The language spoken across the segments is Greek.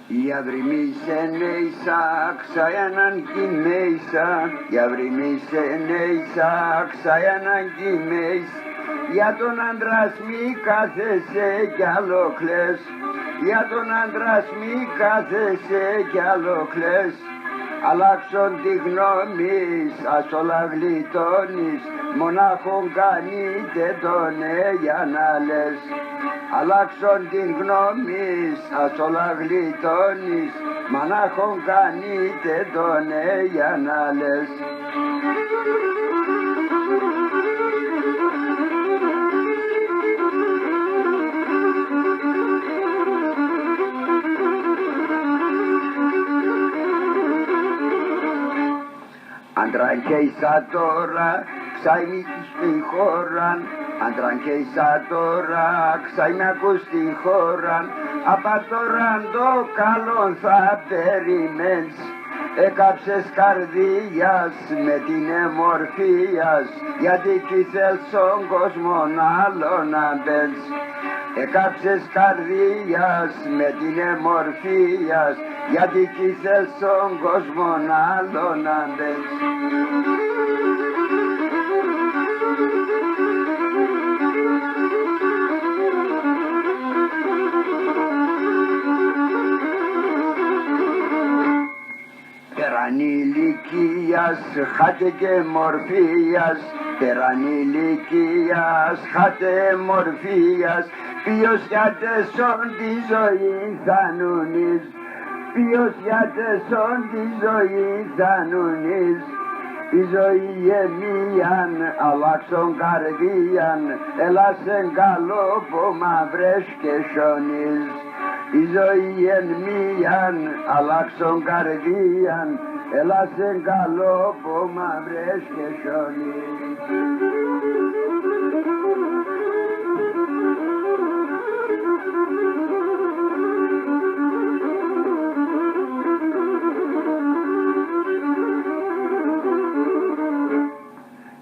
Η αυριμίσενε Ισάκ, σαянαν κυμέισα, η αυριμίσενε Ισάκ, σαянαν κυμέις, για τον άντρας μη κάθεσαι κι άλλο κλαις, για τον άντρας μη κάθεσαι κι άλλο κλαις, αλλάξον τη γνώμη, ας όλα γλιτώνεις, μονάχον κάνετε τον για να λες. Αλλάξον την γνώμη, ας όλα γλιτώνεις, μονάχον κάνετε τον για να λες. Άντραν και ίσα τώρα, ξάιμι στη χώραν, άντραν και ίσα τώρα, ξάιμι ακούς στη χώραν, απα τωραν το καλόν θα περιμένεις, έκαψες καρδίας με την εμορφίας, γιατί κι θέλεις στον κόσμο άλλον να μπες. Έκαψες καρδίας με την εμορφίας, γιατί κι θέλεις στον κόσμο άλλον να μπες. Πέραν ηλικίας χάτε και μορφίας, πέραν ηλικίας χάτε μορφίας, ποιος για τεσόν τη ζωή θα νουνείς, ποιος για τεσόν τη ζωή θα νουνείς. Η ζωή εμίαν, αλλάξον καρδίαν, έλα σε καλό που μαυρές και σιωνείς. Η ζωή εν μίαν, αλλάξον καρδίαν, έλα σε καλό που μαυρές και σιωνείς.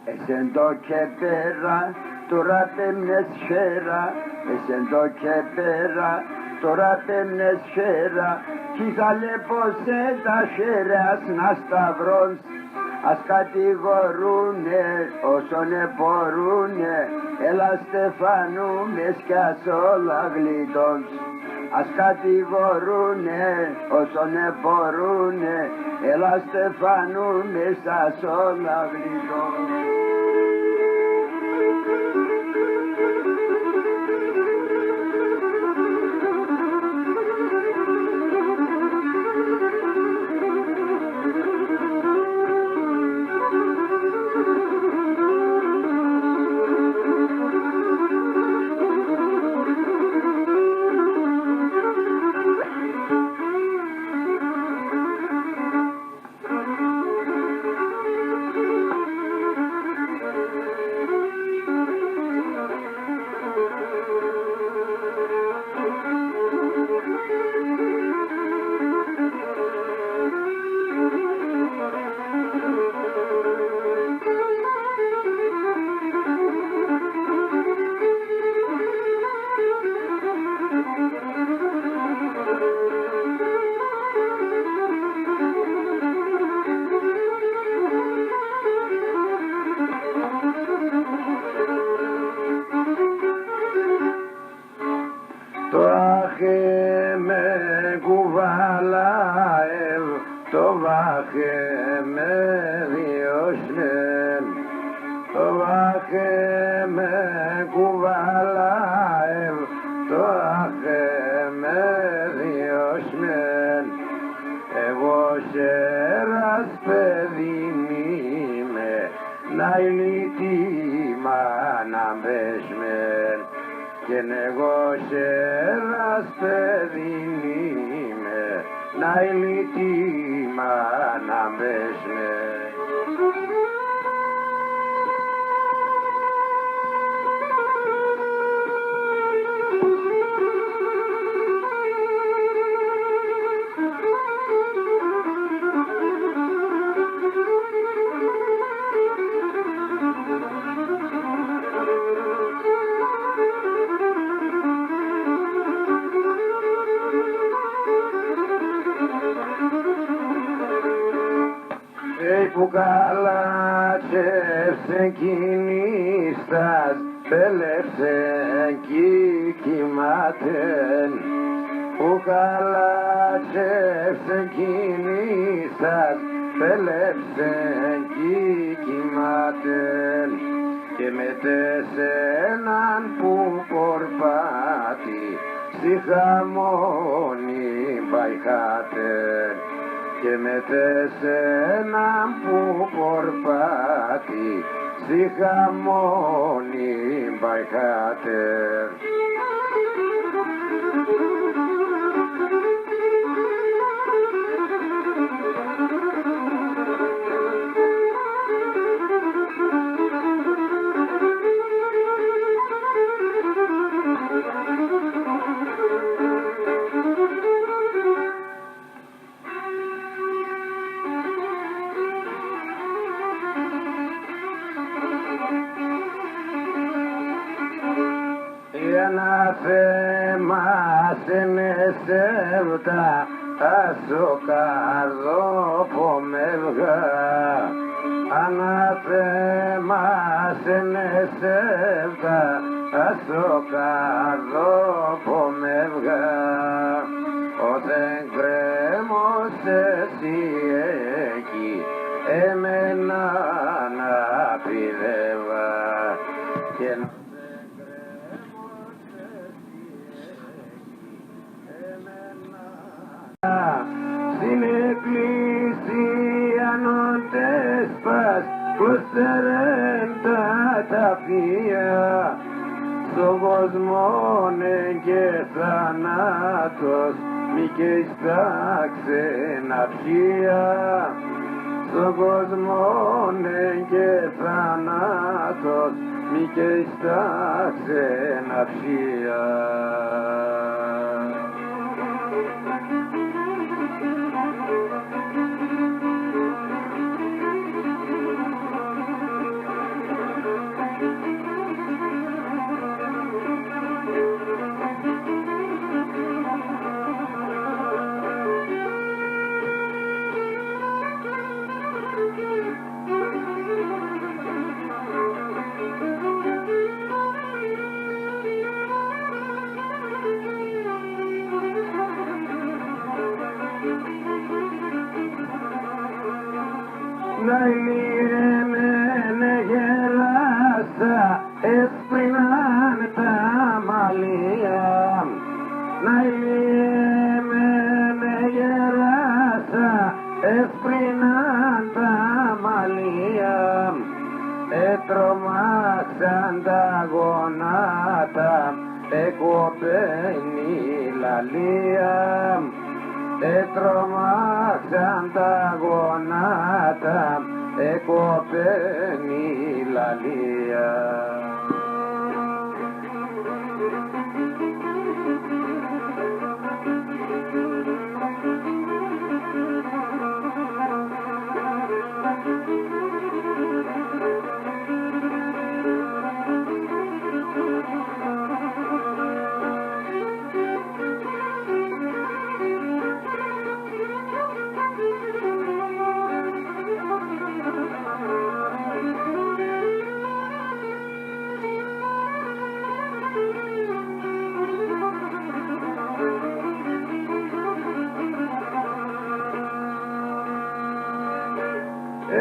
Εσεν το και πέρα, τώρα πέμνες χέρα, εσεν το και πέρα, τώρα πέμνες χέρα, κι θα λεπωσέ τα χέρας να σταυρώνς, ας κατηγορούνε όσον επορούνε, έλα στεφανούμες κι ας όλα γλιτώνς. Ας κατηγορούνε όσον επορούνε, έλα στεφανούμες ας όλα γλιτώνς. καλάτσευσε κινήστας, πέλεψε κι κοιμάτεν. Που καλάτσευσε κινήστας, πέλεψε κι κοιμάτεν. Και μετέσαιναν που πορπάτη, στη χαμόνη μπαϊχάτεν. Και μετέσαιναν που πορπάτη, στη χαμόνη μπαϊχάτεν. Αναθέμασενεσεύτα ασοκαρδόπομεύγα. Αναθέμασενεσεύτα ασοκαρδόπομεύγα. Όταν κρέμος εσύ εκεί εμένα να πηδεύα. Στην εκκλησία νότες πας, κλωστερέν τα ταφεία. Στον κόσμον και θανάτος, μη και στα ξεναψία. Στον κόσμον και θανάτος, μη και στα ξεναψία. Να είναι γελάσα, έσπριναν τα μαλλιά. Να είναι γελάσα, έσπριναν τα μαλλιά. Έτρομαξαν τα γονάτα, εκοπαίνει λαλία. Έτρομαξαν τα γονάτα, εκοπαίνει λαλία.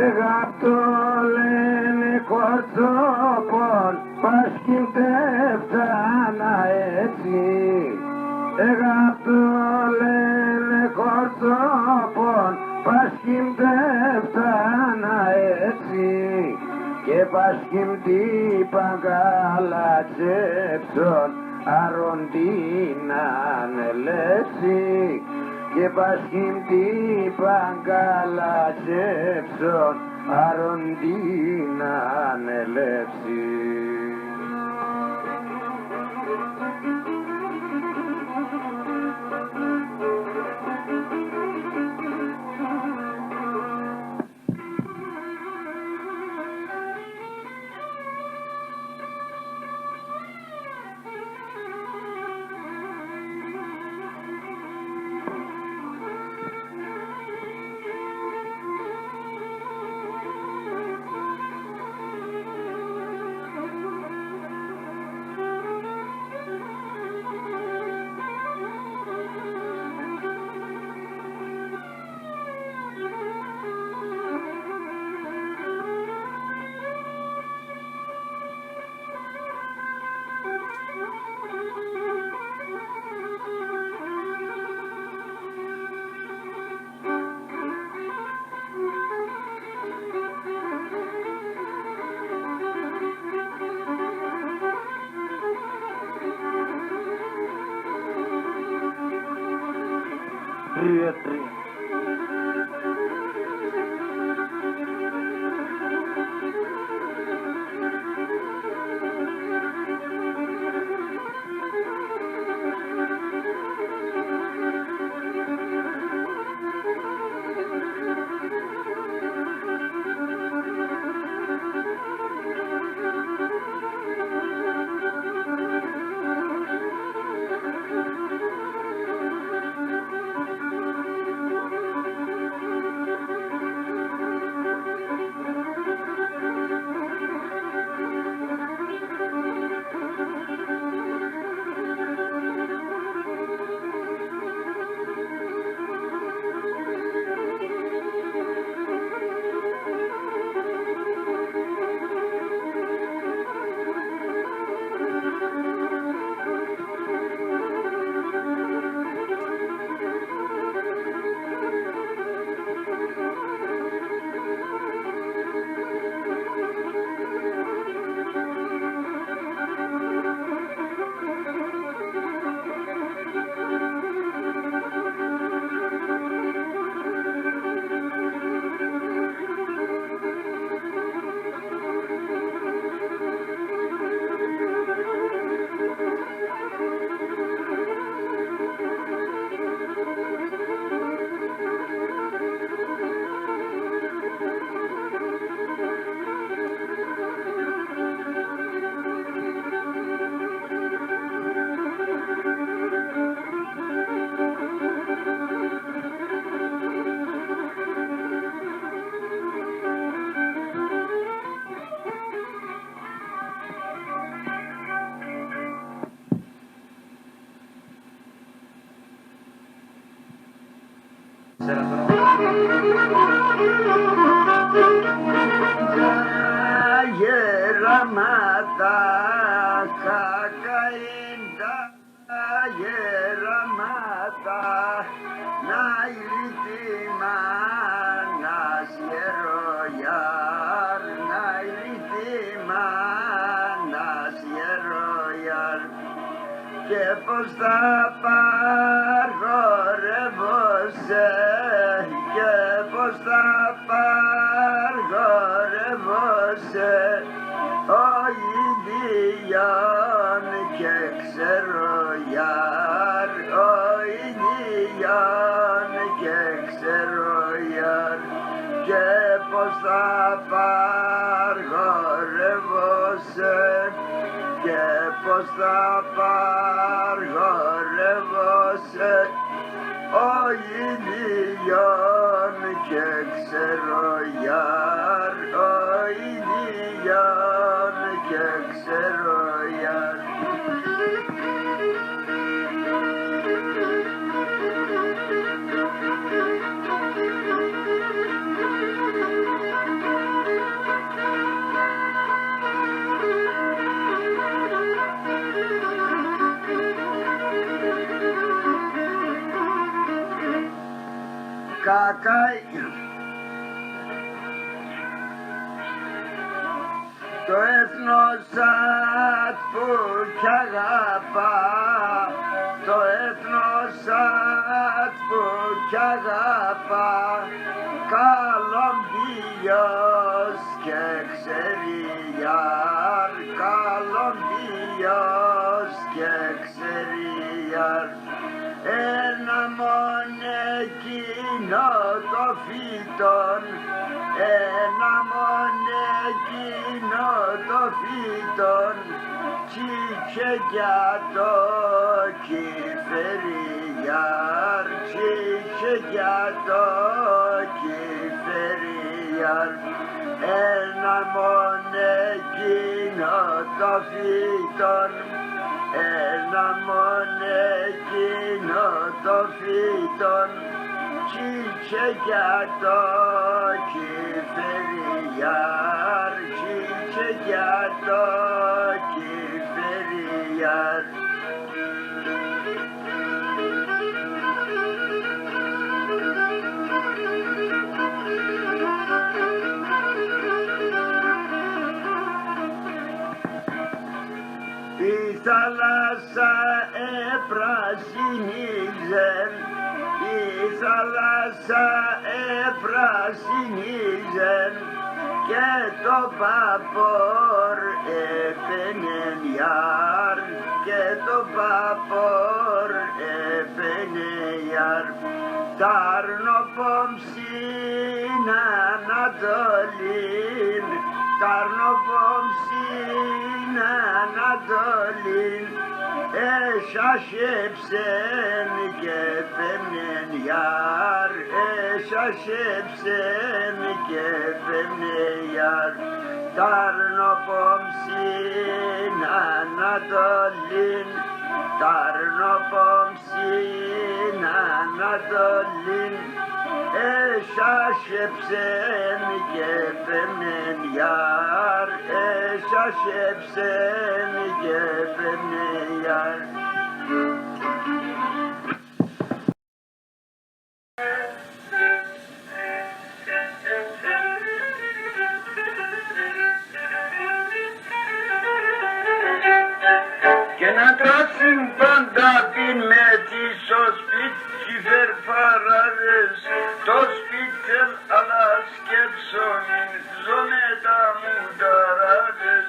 Εγάπτω λένε κορτσόπον, πασκυντεύτανα έτσι. Εγάπτω λένε κορτσόπον, πασκυντεύτανα έτσι. Και πασκυντή παγκαλατσέψον, αροντίνανε λέξη. Και πασχυντή παγκαλατσέψον, αροντίνανε λέξη. 3-3. Γεράματα, κακαΐντα γεράματα, να ηλίτιμα να σιερογιάρ, να ηλίτιμα να σιερογιάρ, και πως θα παργορεύωσε, και πως θα παργορεύωσε, ο ίδιον και ξερογιάρ, ο ίδιον και ξερογιάρ, και πως θα παργορεύωσε, και πως θα παργορεύωσε, ο ίδιον και ξερογιάρ, ο ίδιον και ξερογιάρ. Το έθνος σας που κι αγαπά, το έθνος σας που κι αγαπά, καλομπίος και ξεριάρ, καλομπίος και ξεριάρ, ένα μόνο εκείνο το φύτον, ένα μόνο εκείνο το φύτον, τσίχε για το κυφεριάρ, τσίχε για το κυφεριάρ, ένα μόνο εκείνο το φύτον, ένα μόνο εκείνο το φύτον, τσίχε για το κυφεριάρ, τσίχε για το κυφεριάρ. Η θάλασσα επρασινίζε, η θάλασσα επρασινίζεν και το παπόρ επενενιάρ και το παπόρ επενενιάρ ταρνοπομψήν Ανατολήν ταρνοπομψήν Ανατολήν εσασέψεν και πεμνενιάρ εσασέψεν και πεμνενιάρ ταρνοπομψήν Ανατολήν ταρνοπομψήν Ανατολήν εσασέψεν και πεμνενιάρ εσασέψεν και πεμνενιάρ. Και να τρώσουν πάντα την μέτη στο σπίτι φερφαράδες το σπίτι αλλά σκέψω μην ζω με τα μουνταράδες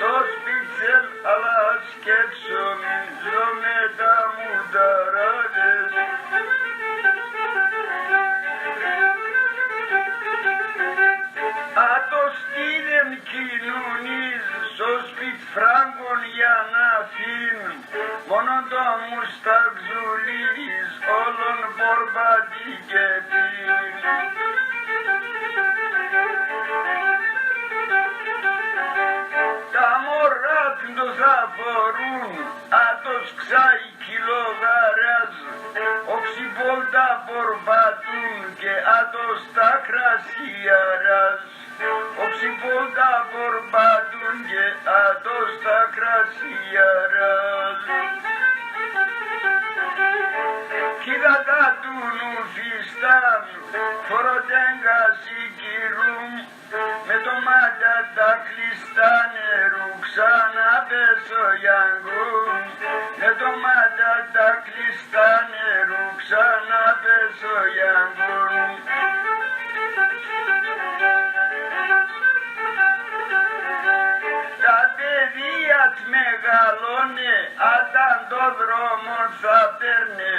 το σπίτι αλλά σκέψω μην ζω με τα μουνταράδες. Άτο στείλεν κοινωνείς στο σπίτι φράγκων για να φύγουν μόνο το μουσταξουλής όλων μπορμπάτι και πίν. Τα μωρά το θα φορούν άτος ξάι κιλογαράς οξυπόλτα μπορμπατούν και άτος τα κρασιαράς οξυπόλτα μπορμπατούν και άτος τα κρασιαράς. Κοίτα τα του νουφιστάν φοροτέγκα συγκυρούν με το μάτια τα κλειστά νερού ξανά πέσω γιαγκούν με το μάτια τα κλειστά νερού ξανά πέσω γιαγκούν. Τα παιδεία μεγαλώνε, όταν το δρόμο θα παίρνε,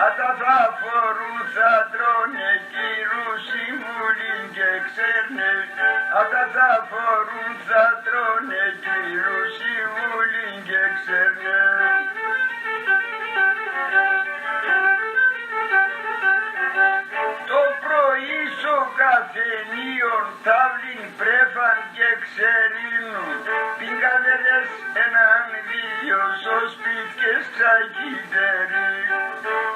όταν θα φορούν θα τρώνε, κύρου συμβουλήν και ξέρνε, όταν θα φορούν θα τρώνε, κύρου συμβουλήν και ξέρνε. Το πρωί στο καφενείο τάβλην πρέφαν και ξερίνουν πιγκαδερές έναν δύο στο σπίτι και ξακύτεροι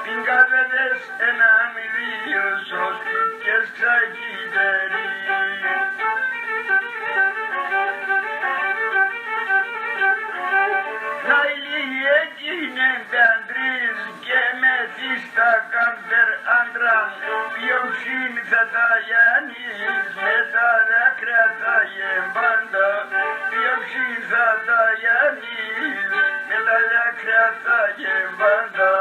πιγκαδερές έναν δύο στο σπίτι και ξακύτεροι. Να λίγοι εκείνε παντρείς και μεθύστα κάντερ άντραν ποιοξήν θα τα γιάννεις με τα δάκρυα θα γεμπάντα ποιοξήν θα τα γιάννεις με τα δάκρυα θα γεμπάντα.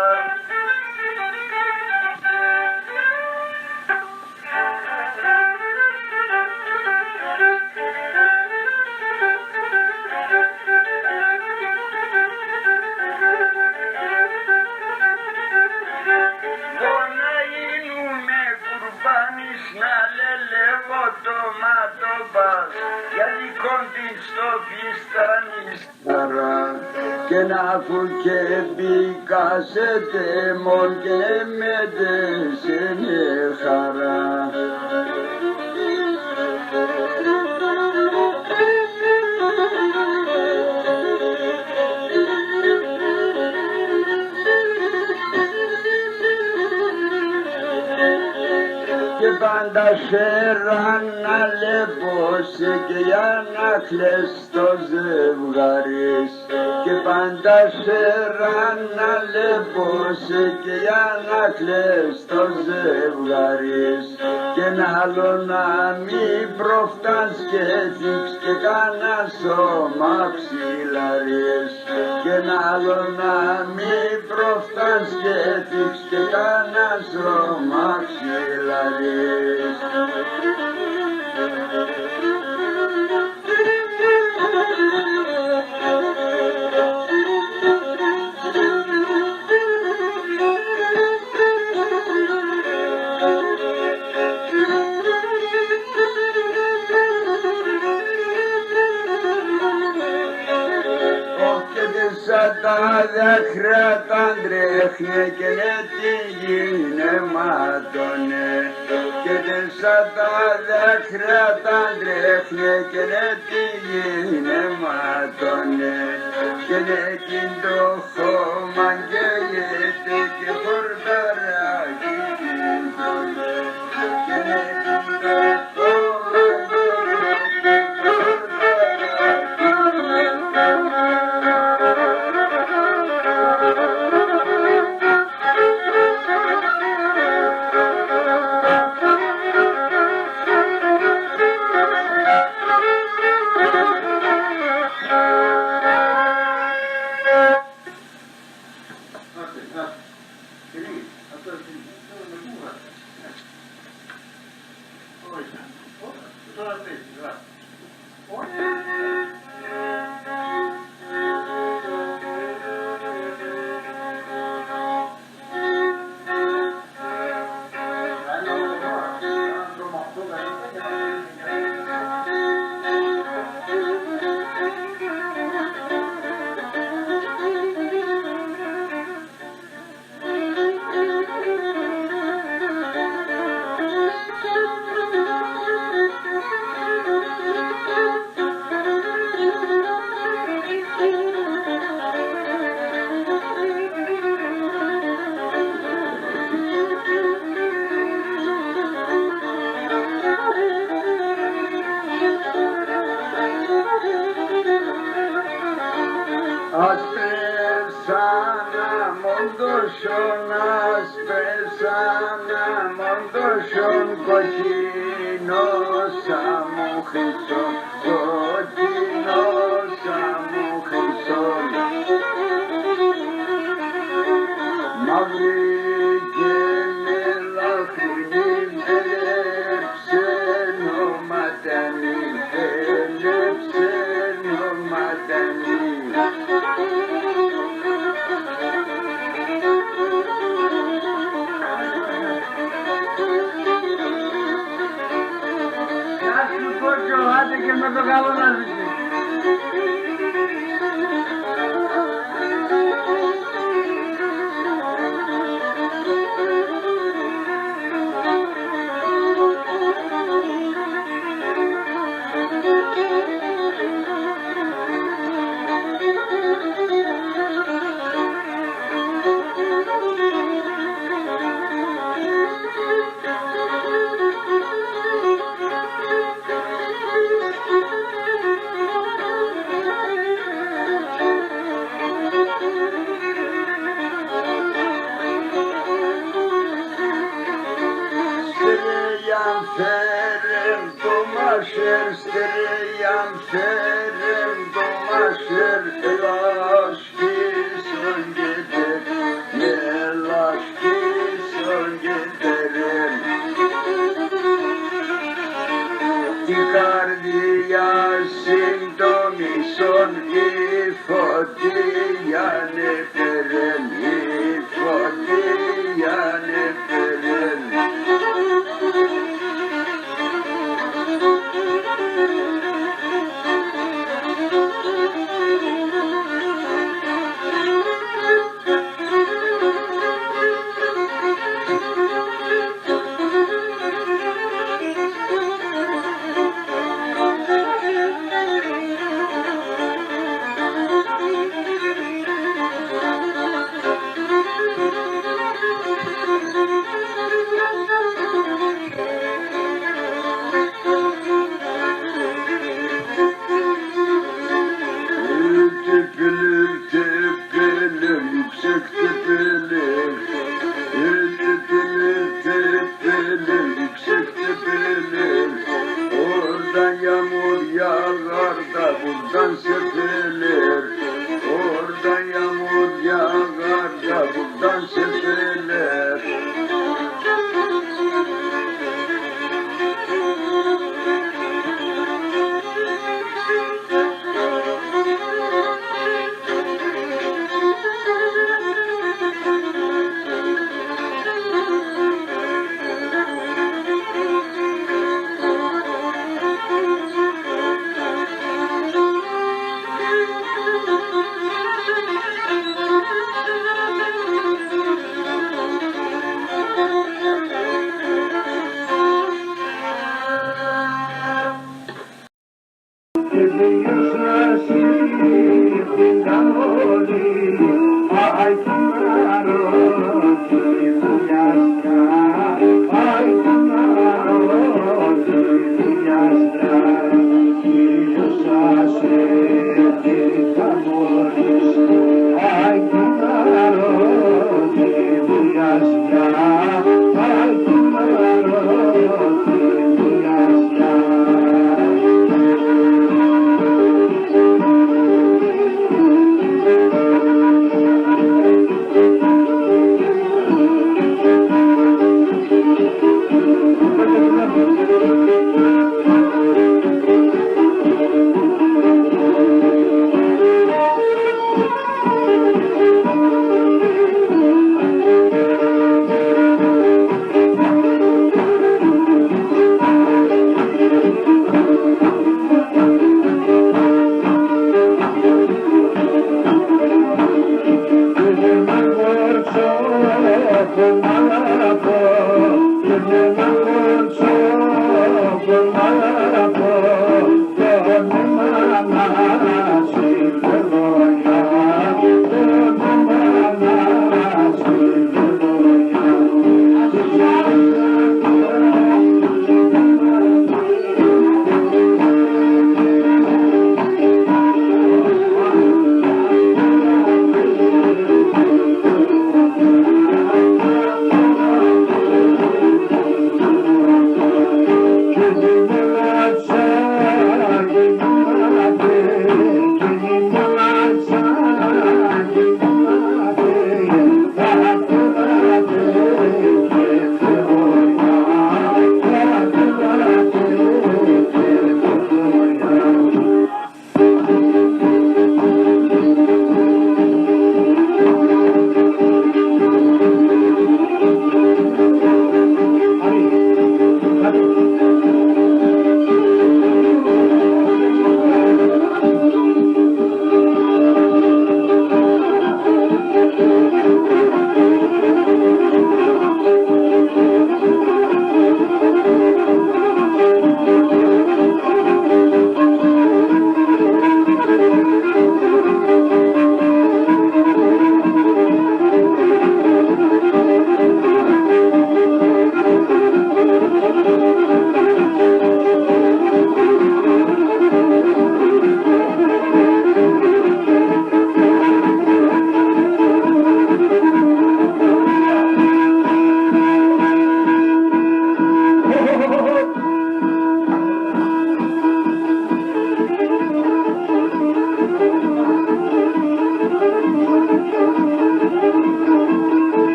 Να λελεύω το ματοπάς γιατί κόντιν στο φιστάνεις και να φου και μπήκα σε τέμον και με τέσσερι χαρά. Και πάντα σέραν να λεπώσει και για να κλαις το ζευγάρις και πάντα σέραν να λεπώσει και για να κλαις το ζευγάρις και να άλλο να μην προφτάς και θίξ και κάνα σώμα ψηλαρίες και να άλλο να μην προφτάς και δείξ και κάνας ρομαξιλαρής. Σαν τα δάκρυα τα τρέχνε και ναι τι γυναίματωνε. Και σαν τα δάκρυα τα τρέχνε και ναι τι γυναίματωνε. Και ναι την το χώμα γέλεται και χορταράκι γινώνε. Και ναι την το χώμα γέλεται και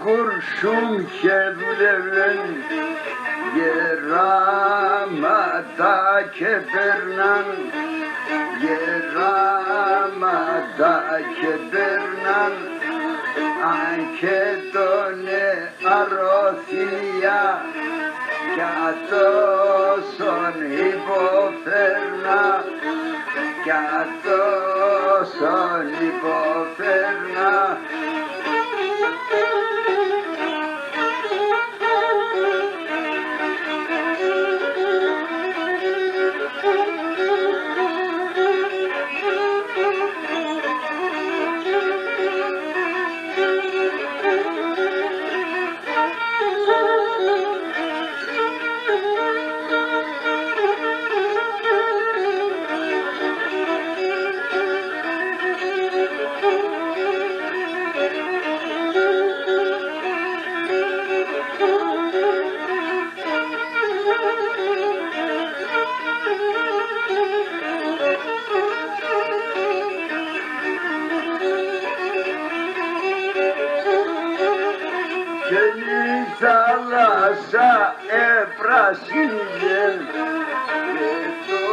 kurşun şevlerin yeramada kebernan yeramada kebernan anketone arosiya Κι τόσον υποφέρνα, κι τόσον υποφέρνα. Και η θάλασσα επρασίνιζε και το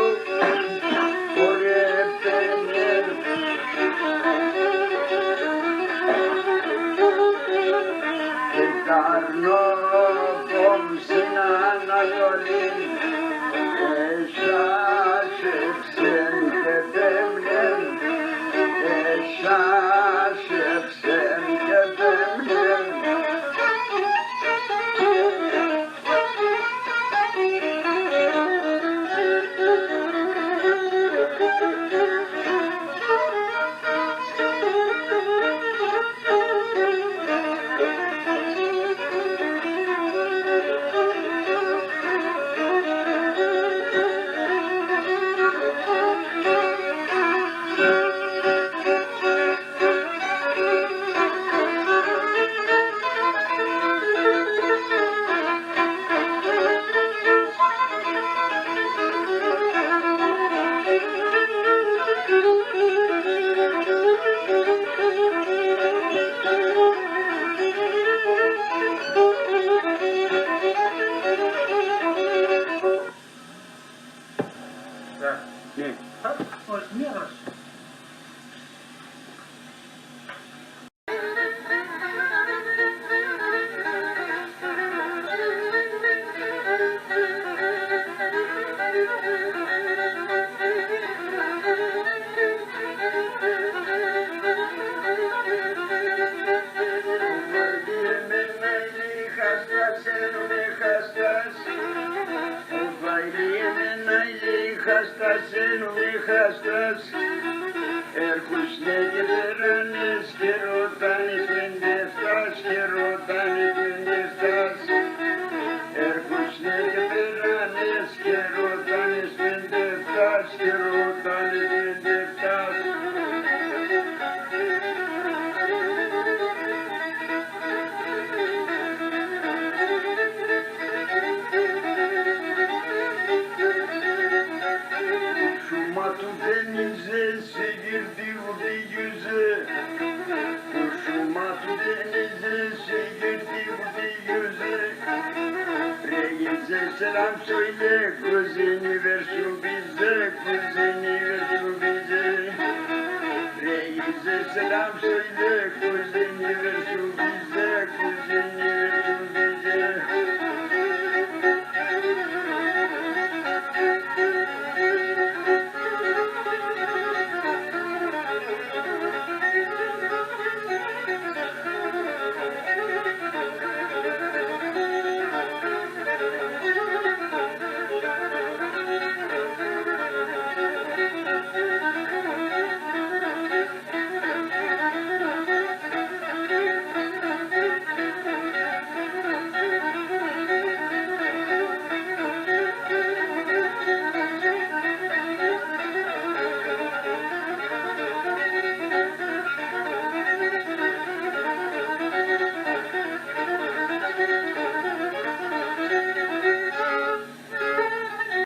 χορεύτενε. Και καρνόκομ στην Ανατολή εσάσεψεν και δέμνεν, εσάσεψεν και δέμνεν. Ναι. Όχι, μία γράψη. Έρχουσne και περάνες και ρωτάνες πέντε φτάς και ρωτάνε πέντε φτάς. Έρχουσne και περάνες και ρωτάνες πέντε φτάς και ρωτάνε πέντε φτάς. Κουσούμα του δένιζε σε γυρτή ούτε γιουζε. Κουσούμα του δένιζε σε γυρτή ούτε γιουζε. Ρέγιζε selam söyle kuzeni versin bize, kuzeni versin bize. Reyize selam söyle